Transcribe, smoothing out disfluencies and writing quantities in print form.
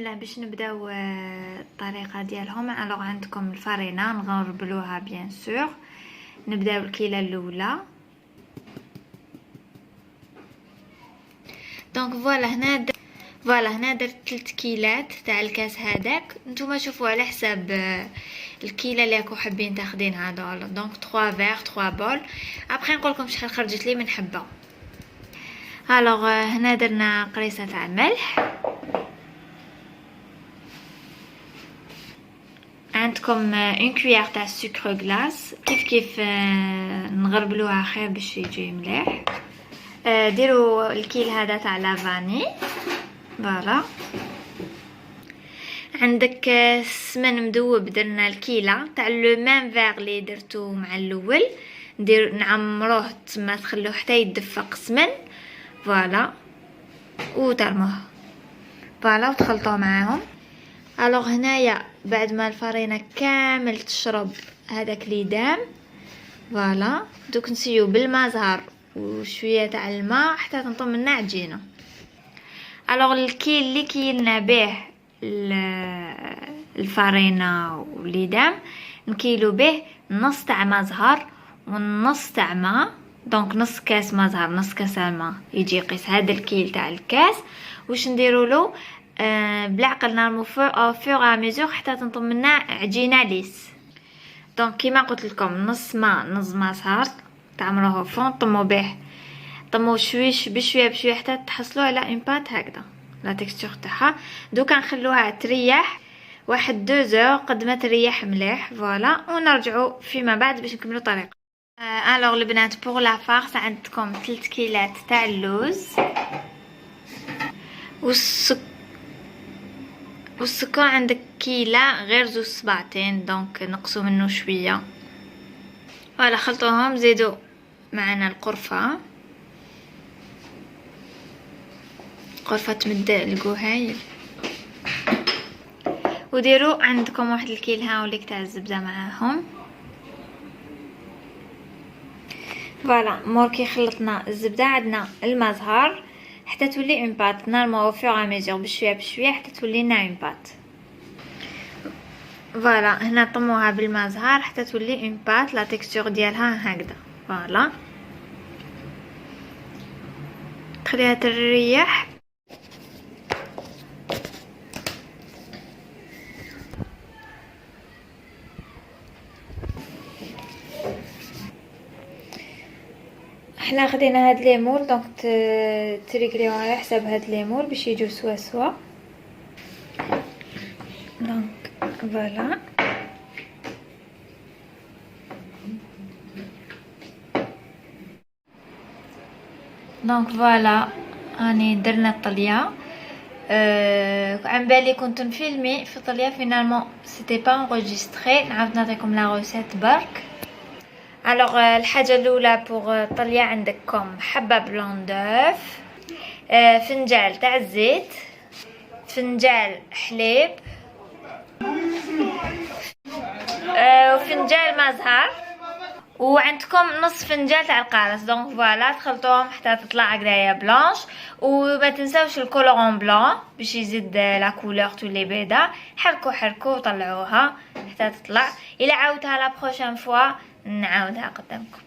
هلا باش نبداو الطريقه ديالهم. الوغ عندكم الفرينه نغربلوها بيان سور. نبداو الكيله الاولى. دونك فوالا هنا درت 3 كيلات تاع الكاس هذاك. نتوما شوفوا على حساب الكيله اللي راكم حابين تاخدينها. دونك 3 فيغ 3 بول. ابري نقول لكم شحال خرجت لي من حبه. الوغ هنا درنا قريصه تاع الملح. عندكم اون كويير تاع السكر غلاس. كيف نغربلوها خير باش يجي مليح. ديروا الكيل هذا تاع لافاني. فوالا. عندك السمن مذوب. درنا الكيله تاع لو ميم فيغ اللي درتو مع الاول. نعمروه تما تخلوه حتى يدفق سمن. فوالا وترموه. فوالا وتخلطوه معاهم. الوغ هنايا بعد ما الفرينه كامل تشرب هذاك ليدام. فوالا دوك نسيو بالماء زهر وشويه تاع الماء حتى تنطم لنا عجينه. الوغ الكيل اللي كيلنا به الفرينه والليدام نكيلو به نص تاع ماء زهر ونص تاع ماء. دونك نص كاس ماء زهر نص كاس الماء يجي يقيس هذا الكيل تاع الكاس. واش نديروا له بالعقل نرمو فور ميزور حتى تنطم لنا عجينه ليس. دونك كيما قلت لكم نص ماء نص ماء زهر تعمروه فون طموا به. طموا شويش بشويه حتى تحصلوا على اون بات هكذا لا تكستور تاعها. دوكا نخلوها تريح واحد 2 زور قد ما تريح مليح. فوالا ونرجعوا فيما بعد باش نكملوا الطريقه. الوغ البنات بور لا فارس عندكم 3 كيلات تاع اللوز والسكر عندك كيله غير 2 صباعتين. دونك نقصوا منه شويه. فوالا خلطوهم. زيدوا معنا القرفه تمد القهايل. وديروا عندكم واحد الكيل هاوليك تاع الزبده معاهم. فوالا مور كي خلطنا الزبده عندنا الماء زهر حتى تولي اون بات. نرمو فور ميزور بشويه حتى تولي لنا اون بات. فوالا هنا طموها بالماء زهر حتى تولي اون بات لا تكستور ديالها هكذا. فوالا تخليها تريح. حنا خدينا هاد ليمور. دونك تريكليو على حساب هاد ليمور باش يجيو سوا. دونك فوالا راني درنا الطليه. عن بالي كنت نفيلمي في الطليه فينالمون سيتي با انغيستري. نعاود نعطيكم لا روسيت برك. الوغ الحاجه الاولى بوغ الطليه عندكم حبه بلون دوف، فنجال تاع الزيت، فنجال حليب، وفنجال ماء زهر، وعندكم نص فنجال تاع القارص. دونك فوالا تخلطوهم حتى تطلع هكذايا بلانش. وما تنساوش الكولورون بلون باش يزيد لا كولور تولي بيضاء. حركوا وطلعوها حتى تطلع. الى عاودتها لا بروشين فوا نعاودها قدامكم.